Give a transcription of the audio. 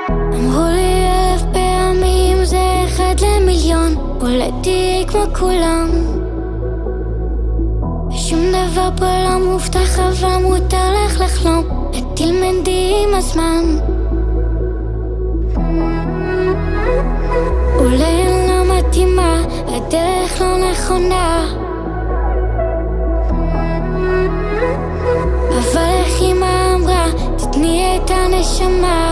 אמרו לי 1000 פעמים זה 1 למיליון, אולי תהיי כמו כולם. ושום דבר פה לא מובטח, אבל מותר לך לחלום, ותלמדי עם הזמן. אולי אני לא מתאימה, הדרך לא נכונה, אבל איך אמא אמרה, תתני את הנשמה.